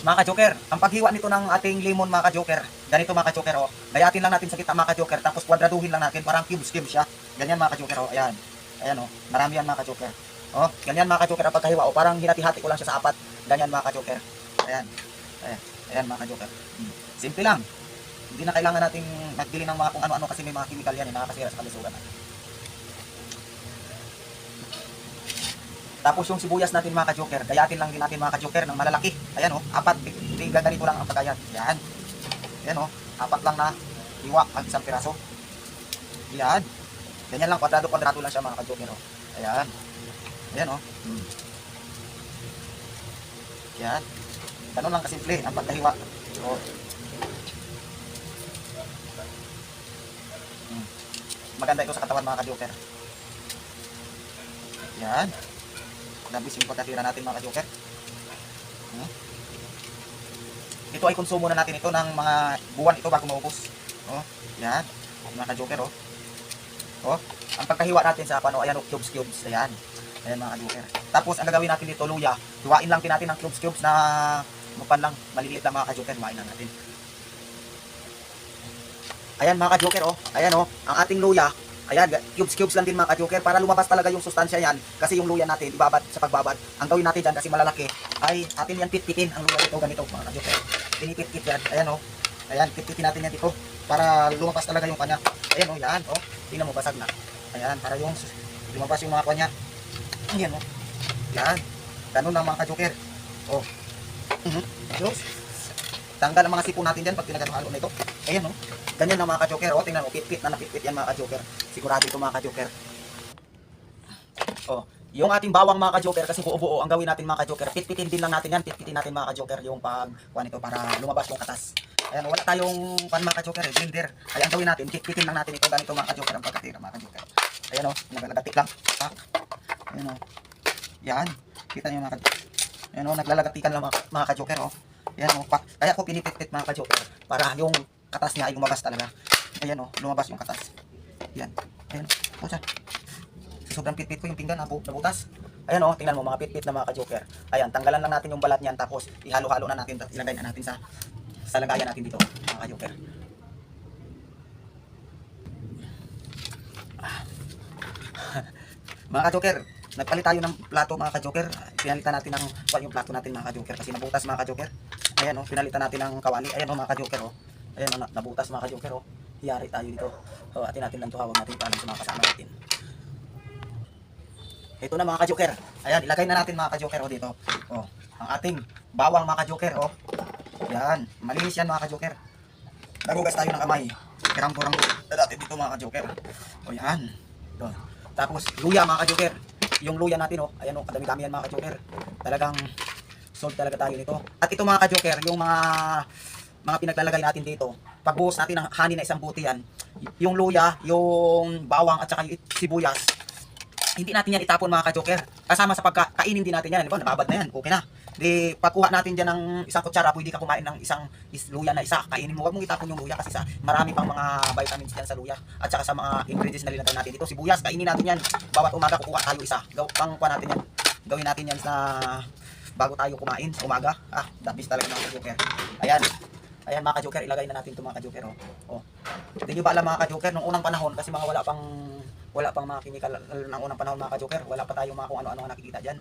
mga ka-joker, ang paghiwa nito ng ating lemon mga ka-joker, ganito mga ka-joker, oh. Gayatin lang natin sa gitna mga ka-joker, tapos kwadraduhin lang natin, parang cubes siya. Ganyan mga ka-joker, oh. Ayan. Ayan, oh. Marami yan mga ka-joker. Oh, ganyan mga ka-joker ang pagkahiwa, oh. Parang hinati-hati ko lang siya sa apat. Ganyan mga ka-joker. Ayan. Ayan. Ayan mga ka-joker. Simple lang. Hindi na kailangan nating magbili ng mga kung ano-ano kasi may mga chemical yan, nakakasira sa kalusugan natin. Tapos yung sibuyas natin mga ka-joker, gayatin lang din natin mga ka-joker ng malalaki. Ayan oh, apat, ganito lang ang pagkayat. Yan. Ayan oh, apat lang na hiwa ang isang piraso. Yan. Ganyan lang, kwadrado-kwadrado lang siya mga ka-joker oh. Ayan. Ayan oh. Yan. Ganun lang kasimple ang pagkahiwa. Oh. Maganda ito sa katawan mga ka-joker. Yan. Labis yung pagkatira natin mga ka-joker. Ito ay konsumo na natin ito ng mga buwan ito bago maubos. Oh, yan. Mga ka-joker oh. Oh, ang pagkahiwa natin sa ano, ayan oh, cubes. Ayan. Ayan mga ka-joker. Tapos ang gagawin natin dito luya. Hiwain lang din natin ng cubes na mupan lang, maliliit lang mga ka-joker, hiwain lang natin. Ayan mga ka-joker oh. Ayan oh, ang ating luya. Ayan, cubes lang din mga ka-joker para lumabas talaga yung sustansya yan. Kasi yung luya natin, ibabad sa pagbabad. Ang gawin natin dyan kasi malalaki, ay atin yan pitpitin. Ang luya dito, ganito mga ka-joker. Pinipit-pit yan. Ayan o. Ayan, pitpitin natin yan dito. Para lumabas talaga yung kanya. Ayan o, yan o. Tingnan mo, basag na. Ayan, para yung lumabas yung mga kanya. Ayan o. Yan. Ganun lang mga ka-joker. O. Close. Tanggal ang mga sipon natin dyan pag pinagano-halo na ito. Ayan o. Ganyan na mga ka-joker. O, tingnan mo, pitpit na napitpit yan mga ka-joker. Sigurado ito mga ka-joker. O, yung ating bawang mga ka-joker, kasi buo-buo ang gawin natin mga ka-joker. Pitpitin din lang natin yan. Pitpitin natin mga ka-joker yung pagkuhan ito para lumabas yung katas. Ayan, wala tayong pan mga ka-joker, blender. Kaya ang gawin natin, pitpitin lang natin ito. Ganito mga ka-joker ang pagkatira mga ka-joker. Ayan o, naglagatik lang. Ayan o. Yan. Kita nyo mga ka-joker. Ayan o, naglalagatikan lang mga ka-joker o. Ayan o, kaya ko pinipit-pit mga ka-joker para yung katas niya ay lumabas talaga. Ayan o, lumabas yung katas. Ayan. Ayan o, siya. Sobrang pit-pit ko yung pinggan, nabutas. Ayan o, tingnan mo mga pit-pit na mga ka-joker. Ayan, tanggalan lang natin yung balat niyan, tapos ihalo-halo na natin, ilagay na natin sa lagayan natin dito, mga ka-joker. Mga ka-joker, nagpalit tayo ng plato mga ka-joker. Pinalitan natin ng yung plato natin mga ka-joker kasi nabutas mga ka-joker. Ayan o, pinalitan natin ng kawali. Ayan o mga ka-joker o. Ayan o, nabutas mga ka-joker o. Hiyari tayo dito. So, atin natin lang ito, hawag natin paano sa mga kasama natin. Ito na mga ka-joker. Ayan, ilagay na natin mga ka-joker o dito. O, ang ating bawang mga ka-joker o. Yan, malinis yan mga ka-joker. Nagugas tayo ng kamay. Kirang-kurang natin dito mga ka-joker. O yan. Ito. Tapos, luya mga ka-joker. Yung luya natin o. Ayan o, kadami-dami yan mga ka-joker. Talagang sold talaga tayo nito. At ito mga ka-joker, yung mga pinaglalagay natin dito. Pagbuhos natin ng honey na isang buti yan. Yung luya, yung bawang at saka yung sibuyas. Hindi natin yan itapon mga ka-joker. Kasama sa pagkainin din natin yan. Diba? Nababad na yan. Okay na. Di pagkuha natin dyan ng isang kutsara, pwede ka kumain ng isang luya na isa. Kainin mo. Huwag mong itapon yung luya kasi marami pang mga vitamins dyan sa luya. At saka sa mga ingredients na linagay natin dito. Sibuyas, kainin natin yan. Bawat umaga kukuha tayo isa. Pangkuha natin yan. Gawin natin yan sa bago tayo kumain sa umaga. Dabis talaga mga ka-joker. Ayan. Ayan mga ka-joker, ilagay na natin ito mga ka-joker. Oh. Hindi nyo ba alam mga ka-joker, nung unang panahon, kasi mga wala pang mga chemical ng unang panahon mga ka-joker, wala pa tayong mga kung ano-ano nakikita dyan.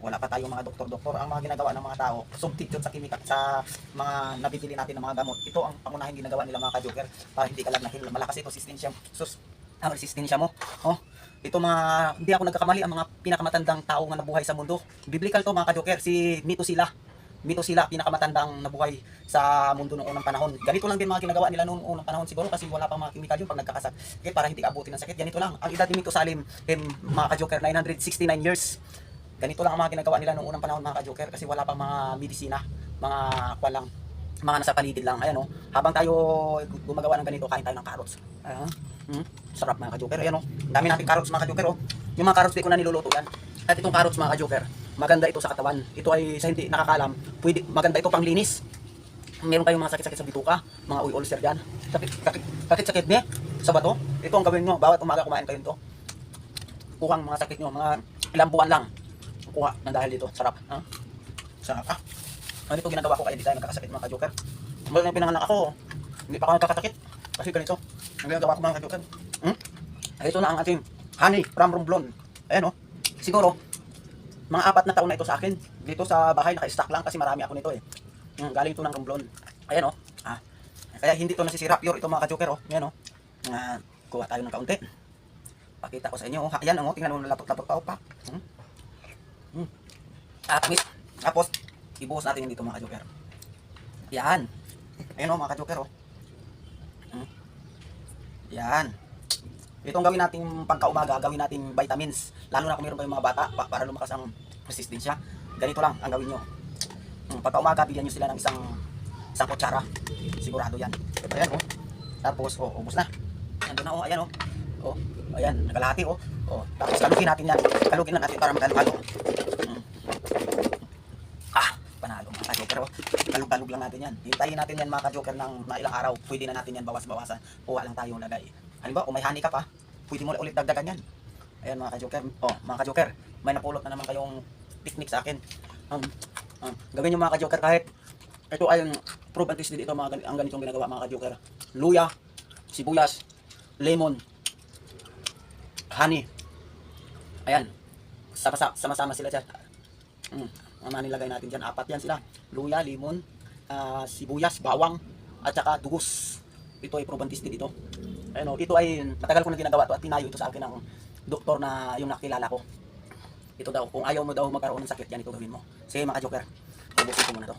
Wala pa tayong mga doktor-doktor. Ang mga ginagawa ng mga tao, substitute sa chemical, sa mga nabibili natin ng mga gamot. Ito ang pangunahing ginagawa nila mga ka-joker para hindi ka lang nahil. Malakas ito, ang resistensya mo. Oh. Ito hindi ako nagkakamali, ang mga pinakamatandang tao nga nabuhay sa mundo. Biblical to mga ka-joker, si Methuselah, pinakamatandang nabuhay sa mundo noong unang panahon. Ganito lang din mga ginagawa nila noong unang panahon siguro kasi wala pang mga chemical yun pag nagkakasakit para hindi abutin ng sakit. Ganito lang. Ang edad ni Methuselah, mga ka-joker, 969 years. Ganito lang ang mga ginagawa nila noong unang panahon mga ka-joker kasi wala pang mga medisina, mga nasa paligid lang. Ayan o. Habang tayo gumagawa ng ganito, kain tayo ng carrots. Sarap mga ka-joker. Ayan o. Dami natin carrots mga ka-joker o. Yung mga carrots di ko na niluluto yan. At itong carrots mga ka-joker, maganda ito sa katawan. Ito ay sa hindi nakakalam, maganda ito pang linis. Meron kayong mga sakit-sakit sa bituka, mga ulcer dyan. Sakit-sakit niya sa bato. Ito ang gawin nyo, bawat umaga kumain kayo nito. Kuhang mga sakit nyo, mga ilang buwan lang. Kuha na dahil dito. Sarap. Sarap. Ano ito ginagawa ko kaya di tayo nagkakasakit mga ka-joker. Mula na pinanganak ako, hindi pa ako nagkakasakit. Kasi ganito, ang ginagawa ko mga ka-joker. Ito na ang ating honey from Romblon. Ayan o, siguro, mga 4 na taon na ito sa akin. Dito sa bahay naka-stock lang kasi marami ako nito eh. Galing ito ng Romblon. Ayan o, kaya hindi ito nasisira, pure ito mga ka-joker o. Ayan o, kuha tayo ng kaunti. Pakita ko sa inyo, ayan o, tingnan mo lapot-lapot pa o pa. Tapos, ibuhos natin yun dito mga ka-joker. Yan. Ayan o mga ka-joker o. Yan. Itong gawin natin pagkaumaga, gawin natin vitamins. Lalo na kung meron pa yung mga bata para lumakas ang resistensya. Ganito lang ang gawin nyo. Pagkaumaga, bigyan nyo sila ng isang kutsara. Sigurado yan. Ayan o. Tapos, ubos na. Nandun na o, ayan o. Ayan, nakalahati o. Tapos kalugin natin yan. Kalugin lang natin para magalo-halo. Panalo mga ka-joker o. Kalug-kalug lang natin yan. Hintayin natin yan mga ka-joker ng ilang araw. Pwede na natin yan bawas-bawasan. Kuha lang tayo lagay. Halimbawa, kung may honey ka pa, pwede mo ulit dagdagan yan. Ayan mga ka-joker. Mga ka-joker, may napulot na naman kayong technique sa akin. Gawin nyo mga ka-joker kahit ito ay proof and tested dito ang ganitong ginagawa mga ka-joker. Luya, sibuyas, lemon, honey. Ayan. Sama-sama sila dyan. Ang nilagay natin dyan, 4 yan sila. Luya, lemon, sibuyas, bawang, at saka dugos. Ito ay proof and tested ito. Ayan, ito ay matagal ko na ginagawa to at tinayo ito sa akin ng doktor na yung nakilala ko. Ito daw, kung ayaw mo daw magkaroon ng sakit yan, ito gawin mo. Sige mga ka-joker, ubusin ko muna to.